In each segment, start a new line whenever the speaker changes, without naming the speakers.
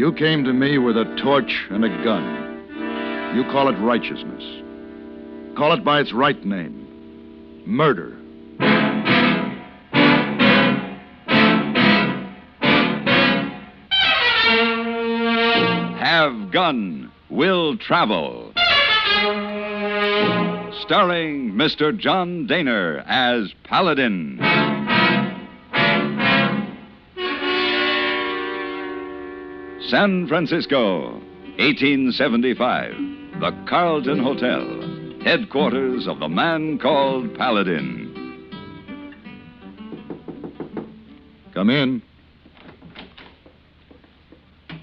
You came to me with a torch and a gun. You call it righteousness. Call it by its right name. Murder.
Have Gun, Will Travel. Starring Mr. John Dehner as Paladin. San Francisco, 1875. The Carlton Hotel, headquarters of the man called Paladin.
Come in.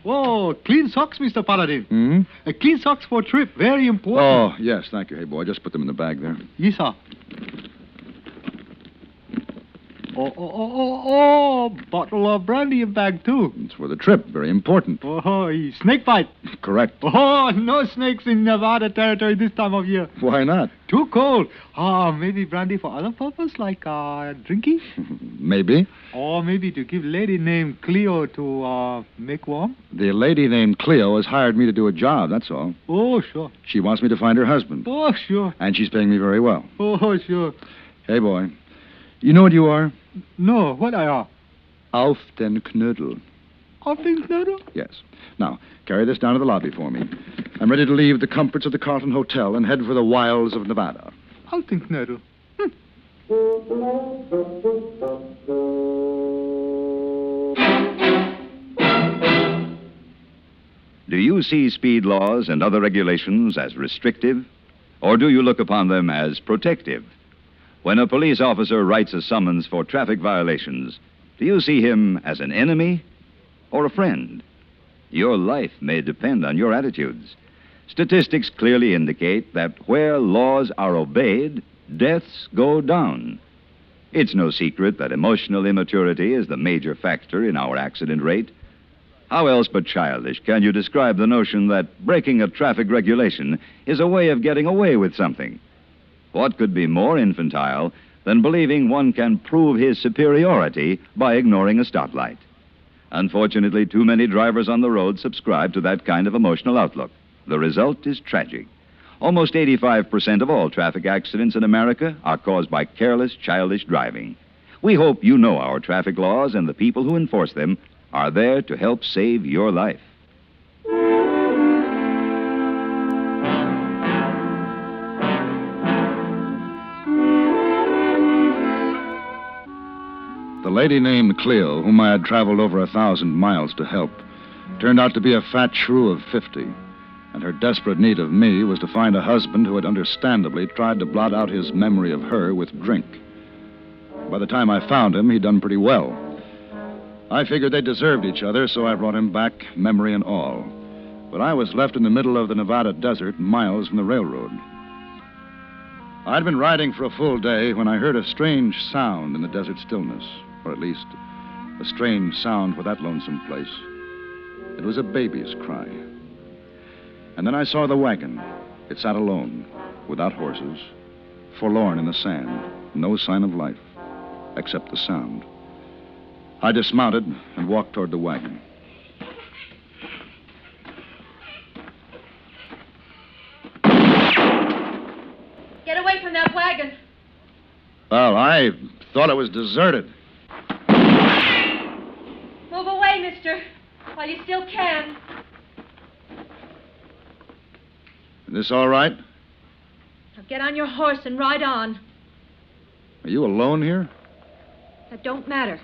Whoa, clean socks, Mr. Paladin.
Hmm?
Clean socks for trip, very important.
Oh, yes, thank you. Hey, boy, just put them in the bag there.
Yes, sir. Oh, bottle of brandy in bag, too.
It's for the trip, very important.
Oh, snake bite.
Correct.
Oh, no snakes in Nevada territory this time of year.
Why not?
Too cold. Maybe brandy for other purpose, like drinking?
Maybe.
Or maybe to give lady named Cleo to make warm?
The lady named Cleo has hired me to do a job, that's all.
Oh, sure.
She wants me to find her husband.
Oh, sure.
And she's paying me very well.
Oh, sure.
Hey, boy, you know what you are?
No, what I are?
Auf den Knödel.
Auf den Knödel?
Yes. Now, carry this down to the lobby for me. I'm ready to leave the comforts of the Carlton Hotel and head for the wilds of Nevada.
Auf den Knödel.
Do you see speed laws and other regulations as restrictive, or do you look upon them as protective? When a police officer writes a summons for traffic violations, do you see him as an enemy or a friend? Your life may depend on your attitudes. Statistics clearly indicate that where laws are obeyed, deaths go down. It's no secret that emotional immaturity is the major factor in our accident rate. How else but childish can you describe the notion that breaking a traffic regulation is a way of getting away with something? What could be more infantile than believing one can prove his superiority by ignoring a stoplight? Unfortunately, too many drivers on the road subscribe to that kind of emotional outlook. The result is tragic. Almost 85% of all traffic accidents in America are caused by careless, childish driving. We hope you know our traffic laws and the people who enforce them are there to help save your life.
The lady named Cleo, whom I had traveled over 1,000 miles to help, turned out to be a fat shrew of 50, and her desperate need of me was to find a husband who had understandably tried to blot out his memory of her with drink. By the time I found him, he'd done pretty well. I figured they deserved each other, so I brought him back, memory and all. But I was left in the middle of the Nevada desert, miles from the railroad. I'd been riding for a full day when I heard a strange sound in the desert stillness, or at least a strange sound for that lonesome place. It was a baby's cry. And then I saw the wagon. It sat alone, without horses, forlorn in the sand, no sign of life, except the sound. I dismounted and walked toward the wagon.
Get away from that wagon.
Well, I thought it was deserted.
Move away, mister, while you still can.
Is this all right?
Now get on your horse and ride on.
Are you alone here?
That don't matter.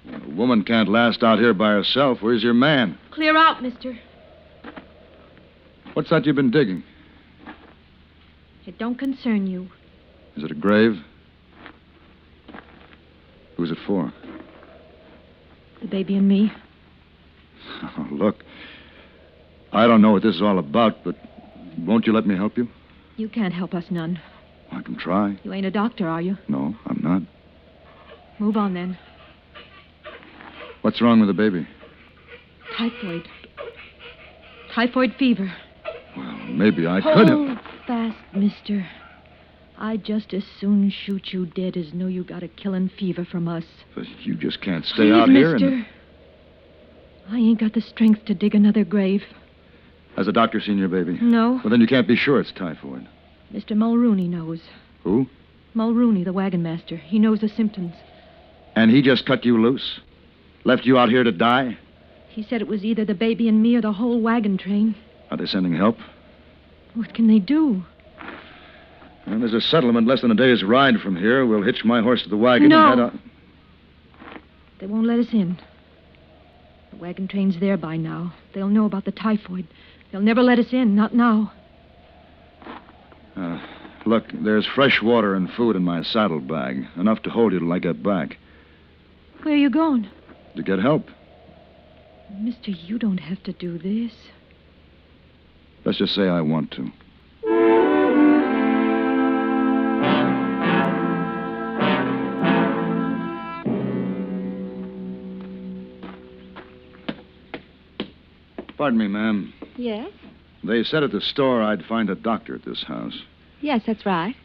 A woman can't last out here by herself. Where's your man?
Clear out, mister.
What's that you've been digging?
It don't concern you.
Is it a grave? Who's it for?
The baby and me.
Oh, look, I don't know what this is all about, but won't you let me help you?
You can't help us none.
I can try.
You ain't a doctor, are you?
No, I'm not.
Move on, then.
What's wrong with the baby?
Typhoid. Typhoid fever.
Well, maybe I could have...
Hold fast, mister. I'd just as soon shoot you dead as know you got a killing fever from us.
But you just can't stay
Please,
out here
mister.
and...
I ain't got the strength to dig another grave.
Has the doctor seen your baby?
No.
Well, then you can't be sure it's typhoid.
Mr. Mulrooney knows.
Who?
Mulrooney, the wagon master. He knows the symptoms.
And he just cut you loose? Left you out here to die?
He said it was either the baby and me or the whole wagon train.
Are they sending help?
What can they do?
Well, there's a settlement less than a day's ride from here. We'll hitch my horse to the wagon
No.
and head out.
They won't let us in. The wagon train's there by now. They'll know about the typhoid. They'll never let us in, not now.
Look, there's fresh water and food in my saddlebag. Enough to hold you till I get back.
Where are you going?
To get help.
Mister, you don't have to do this.
Let's just say I want to. Pardon me, ma'am.
Yes?
They said at the store I'd find a doctor at this house.
Yes, that's right.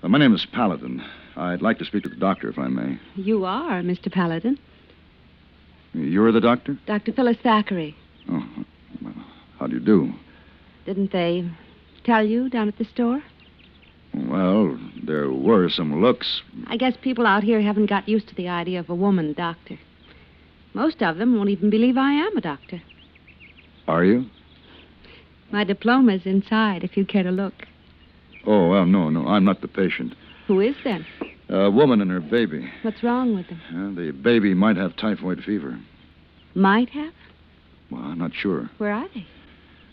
My name is Paladin. I'd like to speak to the doctor, if I may.
You are, Mr. Paladin.
You're the doctor?
Dr. Phyllis Thackeray.
Oh, well, how do you do?
Didn't they tell you down at the store?
Well, there were some looks.
I guess people out here haven't got used to the idea of a woman doctor. Most of them won't even believe I am a doctor.
Are you?
My diploma's inside, if you'd care to look.
Oh, well, no, I'm not the patient.
Who is then?
A woman and her baby.
What's wrong with them?
The baby might have typhoid fever.
Might have?
Well, I'm not sure.
Where are they?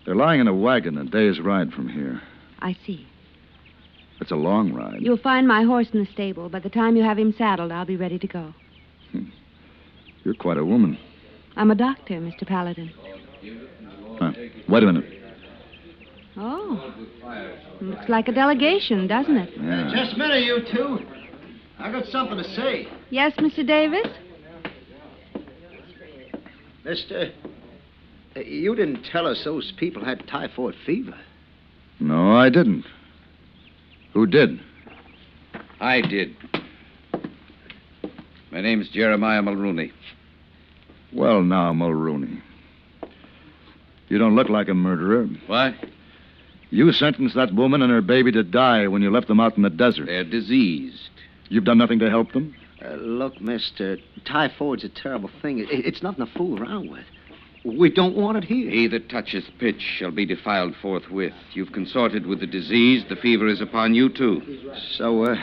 They're lying in a wagon a day's ride from here.
I see.
It's a long ride.
You'll find my horse in the stable. By the time you have him saddled, I'll be ready to go.
You're quite a woman.
I'm a doctor, Mr. Paladin.
Wait a minute.
Oh. Looks like a delegation, doesn't it?
Yeah.
Just a minute, you two. I got something to say.
Yes, Mr. Davis?
Mister, you didn't tell us those people had typhoid fever.
No, I didn't. Who did?
I did. My name's Jeremiah Mulrooney.
Well, now, Mulrooney. You don't look like a murderer.
What?
You sentenced that woman and her baby to die when you left them out in the desert.
They're diseased.
You've done nothing to help them?
Look, mister, typhoid's a terrible thing. It's nothing to fool around with. We don't want it here.
He that toucheth pitch shall be defiled forthwith. You've consorted with the disease. The fever is upon you, too.
So,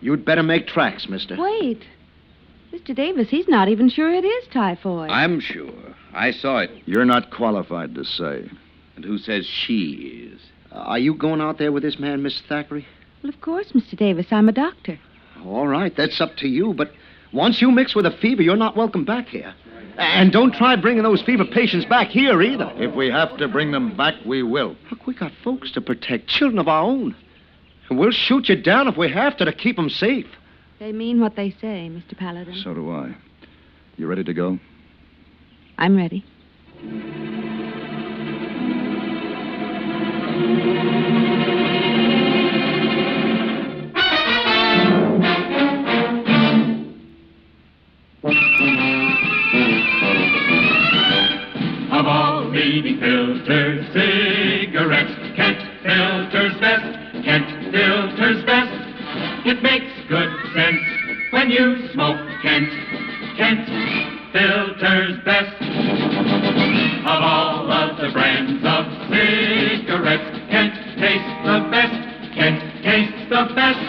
you'd better make tracks, mister.
Wait. Mr. Davis, he's not even sure it is typhoid.
I'm sure. I saw it.
You're not qualified to say.
And who says she is?
Are you going out there with this man, Miss Thackeray?
Well, of course, Mr. Davis. I'm a doctor.
All right, that's up to you, but once you mix with a fever, you're not welcome back here. And don't try bringing those fever patients back here either.
If we have to bring them back, we will.
Look, we got folks to protect, children of our own. And we'll shoot you down if we have to keep them safe.
They mean what they say, Mr. Paladin.
So do I. You ready to go?
I'm ready.
Of all leading filters, cigarettes, Kent filters best, Kent filters best. It makes good sense when you smoke Kent, Kent filters best. Of all of the brands of cigarettes, Kent tastes the best, Kent tastes the best.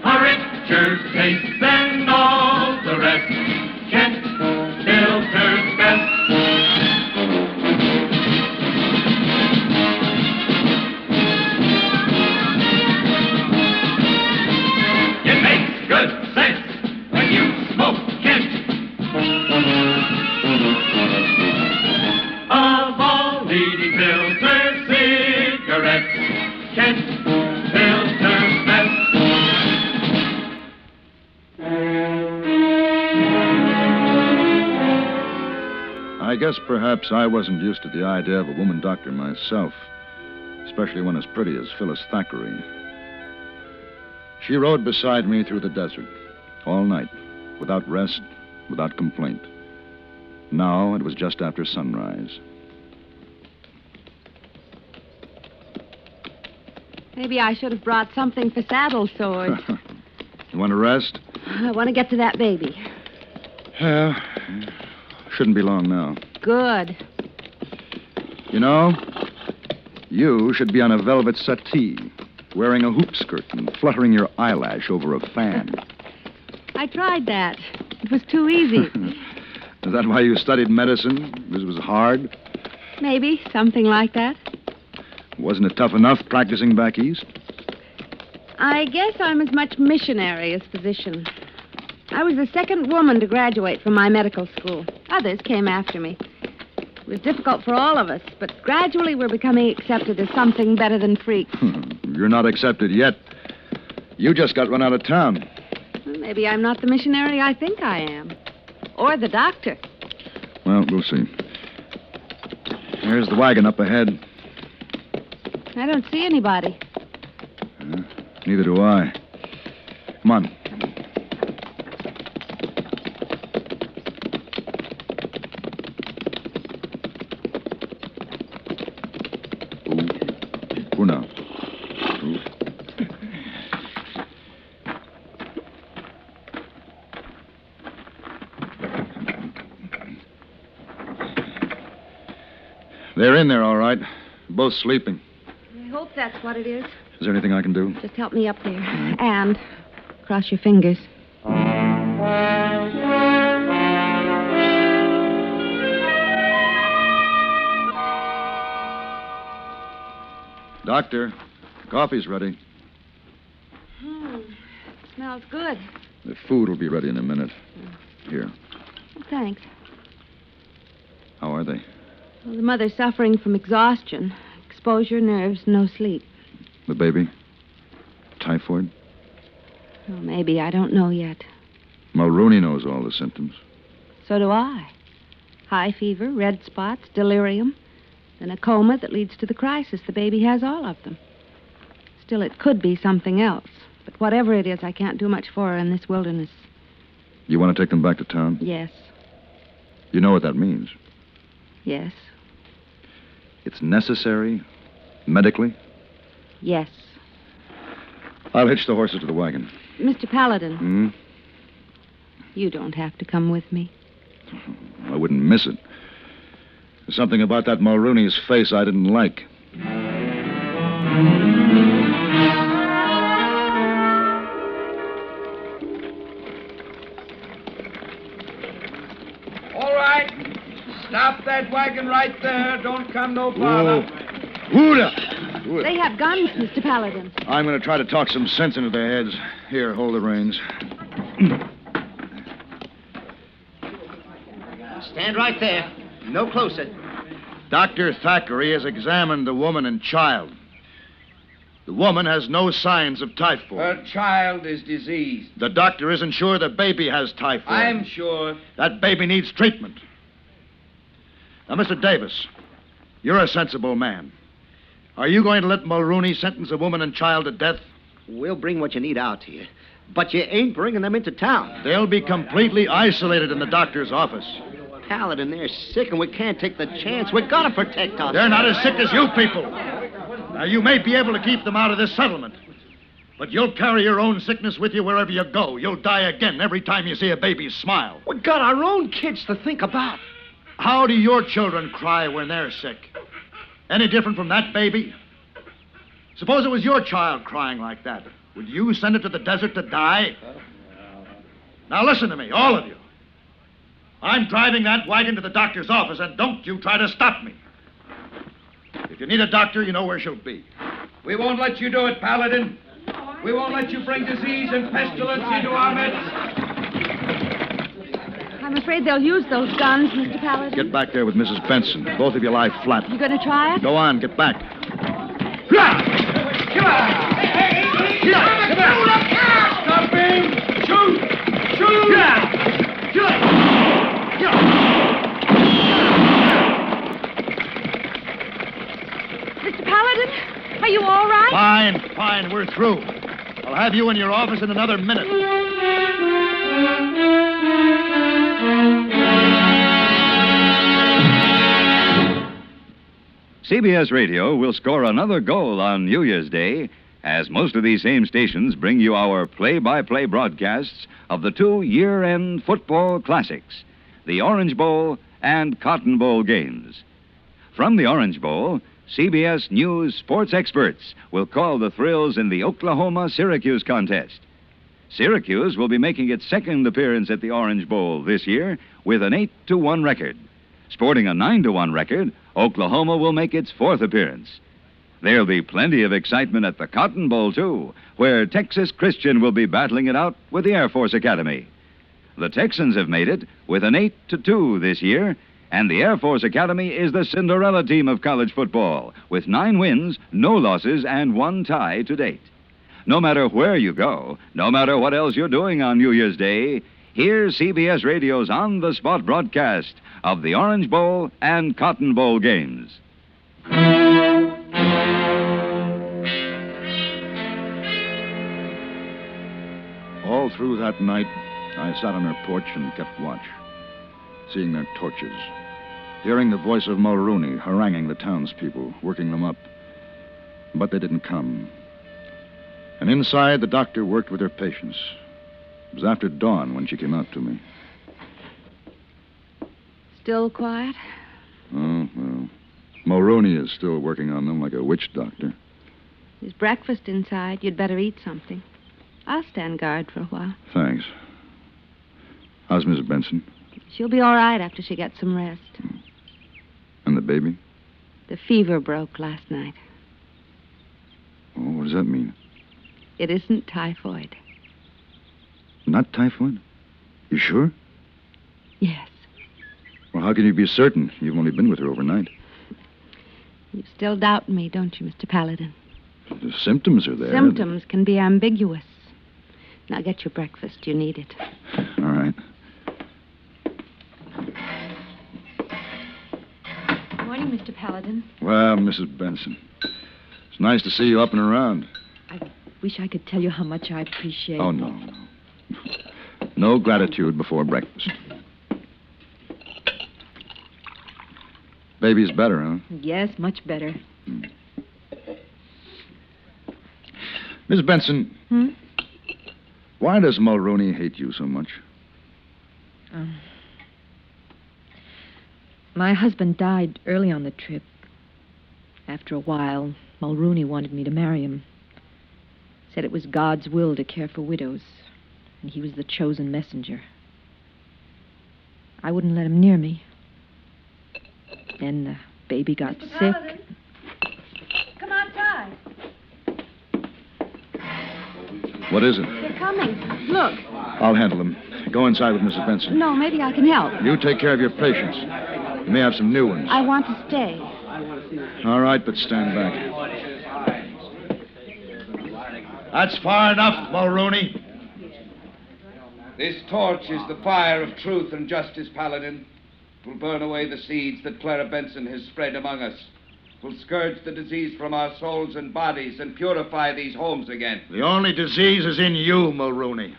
A richer taste than all the rest, Kent filters best. It makes good sense when you smoke Kent. Of all leading filter cigarettes, Kent filters best.
I guess perhaps I wasn't used to the idea of a woman doctor myself, especially one as pretty as Phyllis Thackeray. She rode beside me through the desert all night, without rest, without complaint. Now it was just after sunrise.
Maybe I should have brought something for saddle sores.
You want to rest?
I want to get to that baby.
Yeah. Shouldn't be long now.
Good.
You know, you should be on a velvet settee, wearing a hoop skirt and fluttering your eyelash over a fan.
I tried that. It was too easy.
Is that why you studied medicine? This was hard?
Maybe, something like that.
Wasn't it tough enough practicing back east?
I guess I'm as much missionary as physician. I was the second woman to graduate from my medical school. Others came after me. It was difficult for all of us, but gradually we're becoming accepted as something better than freaks.
You're not accepted yet. You just got run out of town.
Well, maybe I'm not the missionary I think I am. Or the doctor.
Well, we'll see. Here's the wagon up ahead.
I don't see anybody.
Neither do I. Come on. Who now? They're in there, all right. Both sleeping.
I hope that's what it is.
Is there anything I can do?
Just help me up there. And cross your fingers.
Doctor, coffee's ready.
Smells good.
The food will be ready in a minute. Here.
Thanks.
How are they?
Well, the mother's suffering from exhaustion, exposure, nerves, no sleep.
The baby? Typhoid?
Well, maybe. I don't know yet.
Mulrooney knows all the symptoms.
So do I. High fever, red spots, delirium, then a coma that leads to the crisis. The baby has all of them. Still, it could be something else. But whatever it is, I can't do much for her in this wilderness.
You want to take them back to town?
Yes.
You know what that means?
Yes.
It's necessary? Medically?
Yes.
I'll hitch the horses to the wagon.
Mr. Paladin.
Hmm?
You don't have to come with me.
I wouldn't miss it. There's something about that Mulrooney's face I didn't like.
All right. Stop that wagon right there. Don't come no farther.
Hooda!
They have guns, Mr. Paladin.
I'm going to try to talk some sense into their heads. Here, hold the reins.
Stand right there. No closer.
Dr. Thackeray has examined the woman and child. The woman has no signs of typhoid.
Her child is diseased.
The doctor isn't sure the baby has typhoid.
I'm sure.
That baby needs treatment. Now, Mr. Davis, you're a sensible man. Are you going to let Mulrooney sentence a woman and child to death?
We'll bring what you need out here. But you ain't bringing them into town.
They'll be completely isolated in the doctor's office.
Paladin, they're sick, and we can't take the chance. We've got to protect ourselves.
They're not as sick as you people. Now, you may be able to keep them out of this settlement, but you'll carry your own sickness with you wherever you go. You'll die again every time you see a baby smile.
We've got our own kids to think about.
How do your children cry when they're sick? Any different from that baby? Suppose it was your child crying like that. Would you send it to the desert to die? Now listen to me, all of you. I'm driving that wagon to the doctor's office, and don't you try to stop me. If you need a doctor, you know where she'll be.
We won't let you do it, Paladin. We won't let you bring disease and pestilence into our midst.
I'm afraid they'll use those guns, Mr. Paladin.
Get back there with Mrs. Benson. Both of you lie flat.
You going to try it?
Go on, get back.
Come on! Stop him! Shoot! Shoot!
Mr. Paladin, are you all right?
Fine, we're through. I'll have you in your office in another minute.
CBS Radio will score another goal on New Year's Day, as most of these same stations bring you our play-by-play broadcasts of the two year-end football classics, the Orange Bowl and Cotton Bowl games. From the Orange Bowl, CBS News sports experts will call the thrills in the Oklahoma-Syracuse contest. Syracuse will be making its second appearance at the Orange Bowl this year with an 8-1 record. Sporting a 9-1 record, Oklahoma will make its fourth appearance. There'll be plenty of excitement at the Cotton Bowl, too, where Texas Christian will be battling it out with the Air Force Academy. The Texans have made it with an 8-2 this year, and the Air Force Academy is the Cinderella team of college football, with 9 wins, no losses, and 1 tie to date. No matter where you go, no matter what else you're doing on New Year's Day, here's CBS Radio's on-the-spot broadcast of the Orange Bowl and Cotton Bowl games.
All through that night, I sat on her porch and kept watch, seeing their torches, hearing the voice of Mulrooney haranguing the townspeople, working them up. But they didn't come. And inside, the doctor worked with her patients. It was after dawn when she came out to me.
Still quiet?
Oh, well, Mulrooney is still working on them like a witch doctor.
There's breakfast inside. You'd better eat something. I'll stand guard for a while.
Thanks. How's Mrs. Benson?
She'll be all right after she gets some rest.
And the baby?
The fever broke last night.
Oh, what does that mean?
It isn't typhoid.
Not typhoid? You sure?
Yes.
Well, how can you be certain? You've only been with her overnight.
You still doubt me, don't you, Mr. Paladin?
The symptoms are there.
Symptoms can be ambiguous. Now get your breakfast. You need it.
All right.
Good morning, Mr. Paladin.
Well, Mrs. Benson, it's nice to see you up and around.
I wish I could tell you how much I appreciate.
Oh, no. No gratitude before breakfast. Baby's better, huh?
Yes, much better.
Miss Benson. Why does Mulrooney hate you so much?
My husband died early on the trip. After a while, Mulrooney wanted me to marry him. Said it was God's will to care for widows, and he was the chosen messenger. I wouldn't let him near me. Then the baby got sick.
Paladin. Come outside.
What is it?
They're coming. Look.
I'll handle them. Go inside with Mrs. Benson.
No, maybe I can help.
You take care of your patients. You may have some new ones.
I want to stay.
All right, but stand back.
That's far enough, Mulrooney.
This torch is the fire of truth and justice, Paladin. It will burn away the seeds that Clara Benson has spread among us. It will scourge the disease from our souls and bodies and purify these homes again.
The only disease is in you, Mulrooney.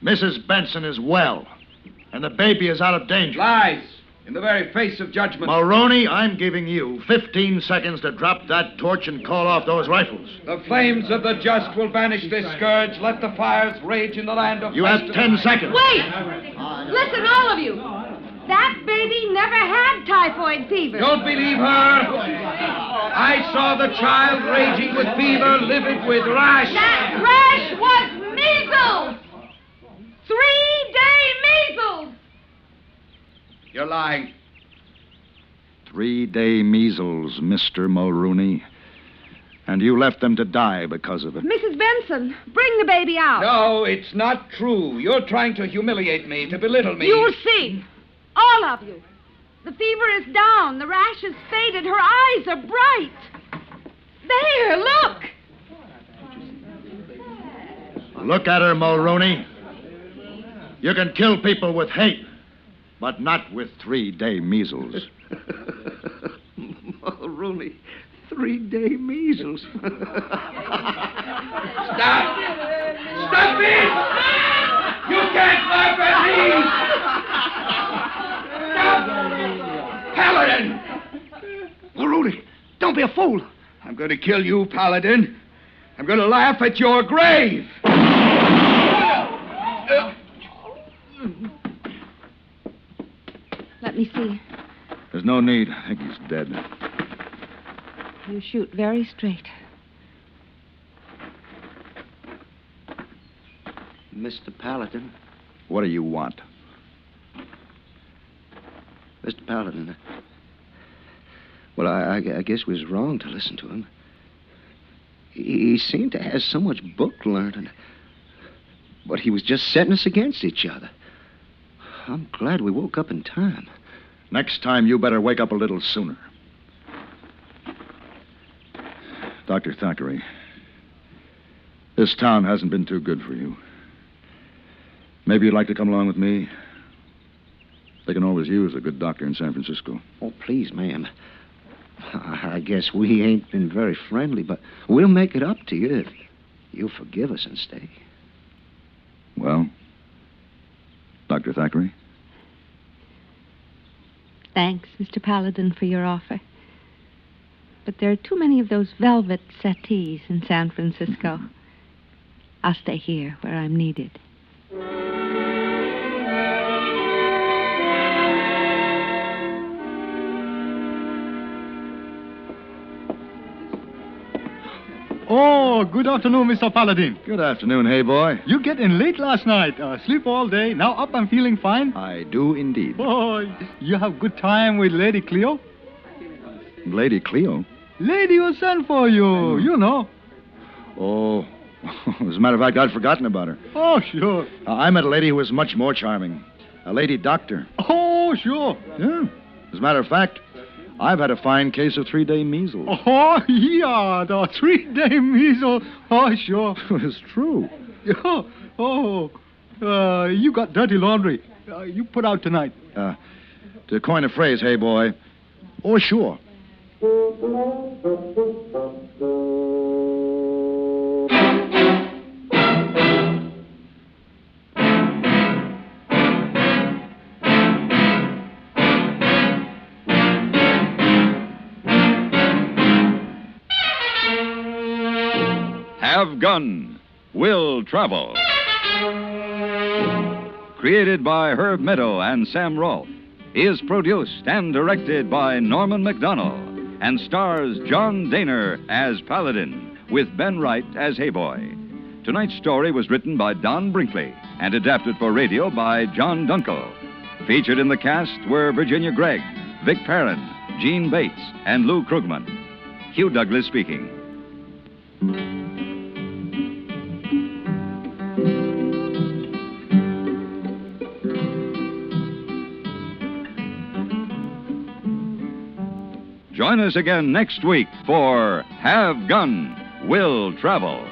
Mrs. Benson is well, and the baby is out of danger.
Lies! In the very face of judgment.
Mulrooney, I'm giving you 15 seconds to drop that torch and call off those rifles.
The flames of the just will banish this scourge. Let the fires rage in the land of...
You have 10 seconds.
Wait! Listen, all of you. That baby never had typhoid fever.
Don't believe her. I saw the child raging with fever, livid with rash.
That rash was measles! 3-day measles!
You're lying.
3-day measles, Mr. Mulrooney. And you left them to die because of it.
Mrs. Benson, bring the baby out.
No, it's not true. You're trying to humiliate me, to belittle me.
You'll see. All of you. The fever is down. The rash has faded. Her eyes are bright. There, look.
Look at her, Mulrooney. You can kill people with hate, but not with
3-day measles.
Mulrooney, 3-day measles.
Stop! Stop it! You can't laugh at me! Stop! Paladin!
Mulrooney, Don't be a fool.
I'm going to kill you, Paladin. I'm going to laugh at your grave.
Let me see.
There's no need. I think he's dead.
You shoot very straight.
Mr. Paladin.
What do you want?
Mr. Paladin. Well, I guess we was wrong to listen to him. He seemed to have so much book learning. But he was just setting us against each other. I'm glad we woke up in time.
Next time, you better wake up a little sooner. Dr. Thackeray, this town hasn't been too good for you. Maybe you'd like to come along with me. They can always use a good doctor in San Francisco.
Oh, please, ma'am. I guess we ain't been very friendly, but we'll make it up to you if you'll forgive us and stay.
Well, Dr. Thackeray?
Thanks, Mr. Paladin, for your offer. But there are too many of those velvet settees in San Francisco. I'll stay here where I'm needed.
Oh, good afternoon, Mr. Paladin.
Good afternoon, hey boy.
You get in late last night. Sleep all day. Now up and feeling fine.
I do indeed.
Oh, you have good time with Lady Cleo?
Lady Cleo?
Lady who sent for you. You know.
Oh, as a matter of fact, I'd forgotten about her.
Oh, sure.
I met a lady who was much more charming. A lady doctor.
Oh, sure.
Yeah. As a matter of fact, I've had a fine case of 3-day measles.
Oh, yeah, the 3-day measles. Oh, sure.
It's true.
You got dirty laundry. You put out tonight.
To coin a phrase, hey boy. Oh, sure.
Have Gun, Will Travel. Created by Herb Meadow and Sam Rolfe, is produced and directed by Norman MacDonald, and stars John Daner as Paladin, with Ben Wright as Hayboy. Tonight's story was written by Don Brinkley and adapted for radio by John Dunkel. Featured in the cast were Virginia Gregg, Vic Perrin, Gene Bates, and Lou Krugman. Hugh Douglas speaking. Join us again next week for Have Gun, Will Travel.